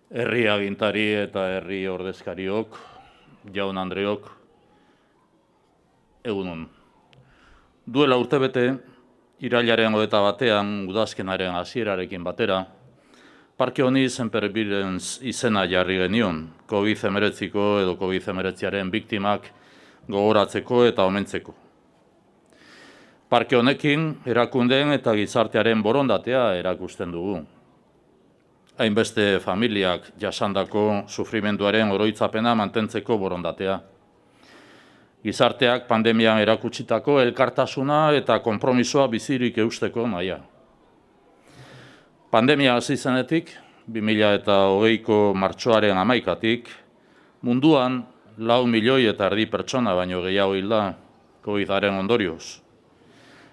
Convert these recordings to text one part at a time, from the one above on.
Herri agintari eta herri ordezkariok, jaun Andreok, egunon. Duela urtebete, irailaren 21 udazkenaren hasierarekin batera, parke honi Sempervirens izena jarri genion, COVID-19 edo COVID-19aren biktimak gogoratzeko eta omentzeko. Parke honekin erakundeen eta gizartearen borondatea erakusten dugu. Hainbeste familiak jasandako sufrimenduaren oroitzapena mantentzeko borondatea. Gizarteak pandemian erakutsitako elkartasuna eta konpromisoa bizirik eusteko nahia. Pandemia hasi zenetik, 2020ko martxoaren 11-tik, munduan 4,5 milioi pertsona baino gehiago hilda COVID-aren ondorioz.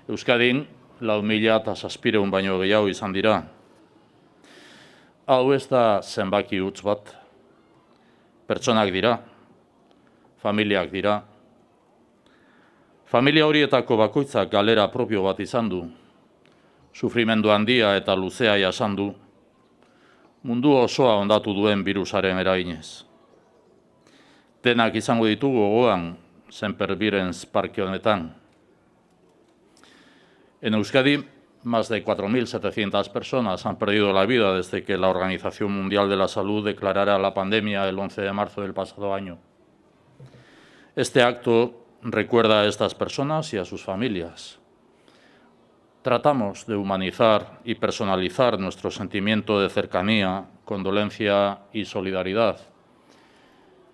Euskadin 4,700 baino gehiago izan dira. Hau ez da zenbaki huts bat. Pertsonak dira, familiak dira. Familia horietako bakoitzak galera propio bat izan du. Sufrimendu handia eta luzea jasan du. Mundu osoa hondatu duen birusaren eraginez. Denak izango ditugu gogoan Sempervirens parke honetan. En Euskadi, más de 4.700 personas han perdido la vida desde que la Organización Mundial de la Salud declarara la pandemia el 11 de marzo del pasado año. Este acto recuerda a estas personas y a sus familias. Tratamos de humanizar y personalizar nuestro sentimiento de cercanía, condolencia y solidaridad.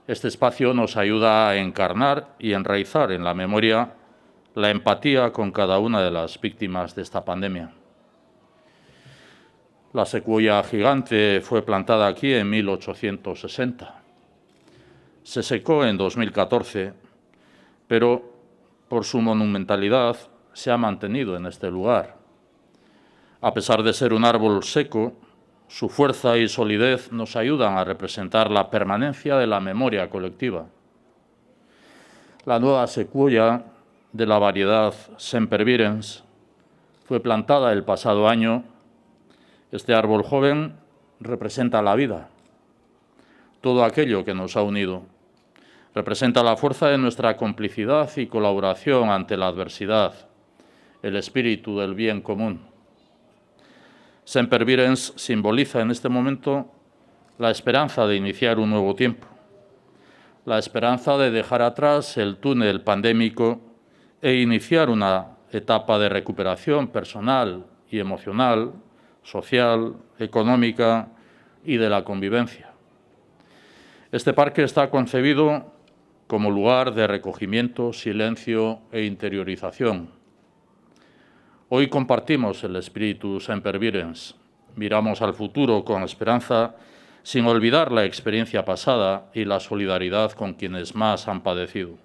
Este espacio nos ayuda a encarnar y enraizar en la memoria la empatía con cada una de las víctimas de esta pandemia. La secuoya gigante fue plantada aquí en 1860. Se secó en 2014, pero por su monumentalidad se ha mantenido en este lugar. A pesar de ser un árbol seco, su fuerza y solidez nos ayudan a representar la permanencia de la memoria colectiva. La nueva secuoya de la variedad Sempervirens fue plantada el pasado año. Este árbol joven representa la vida, todo aquello que nos ha unido. Representa la fuerza de nuestra complicidad y colaboración ante la adversidad, el espíritu del bien común. Sempervirens simboliza en este momento la esperanza de iniciar un nuevo tiempo, la esperanza de dejar atrás el túnel pandémico e iniciar una etapa de recuperación personal y emocional, social, económica y de la convivencia. Este parque está concebido como lugar de recogimiento, silencio e interiorización. Hoy compartimos el espíritu Sempervirens, miramos al futuro con esperanza, sin olvidar la experiencia pasada y la solidaridad con quienes más han padecido.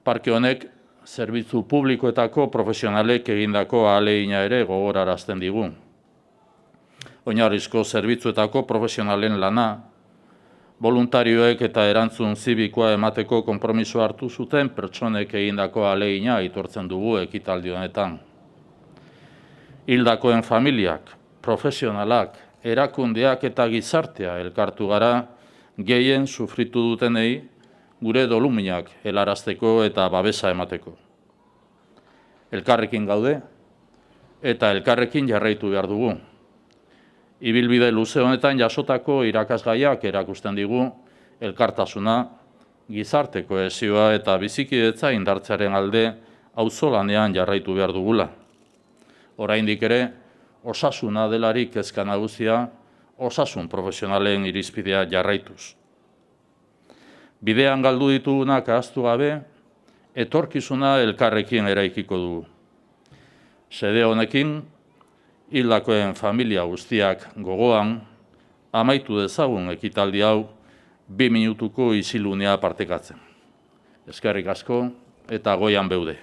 Parke honek zerbitzu publikoetako profesionalek egindako ahalegina ere gogorarazten digu. Oinarrizko zerbitzuetako profesionalen lana, voluntarioek eta erantzun zibikoa emateko konpromisoa hartu zuten pertsonek egindako ahalegina aitortzen dugu ekitaldi honetan. Hildakoen familiak, profesionalak, erakundeak eta gizartea elkartu gara gehien sufritu dutenei gure doluminak helarazteko eta babesa emateko. Elkarrekin gaude eta elkarrekin jarraitu behar dugu. Ibilbide luze honetan jasotako irakasgaiak erakusten digu elkartasuna, gizarte kohesioa eta bizikidetza indartzearen alde auzolanean jarraitu behar dugula. Oraindik ere, osasuna delarik kezka nagusia, osasun profesionalen irizpidea jarraituz. Bidean galdu ditugunak ahaztu gabe, etorkizuna elkarrekin eraikiko dugu. Xede honekin, hildakoen familia guztiak gogoan, amaitu dezagun ekitaldi hau 2 minutuko isilunea partekatzen. Eskerrik asko eta goian beude.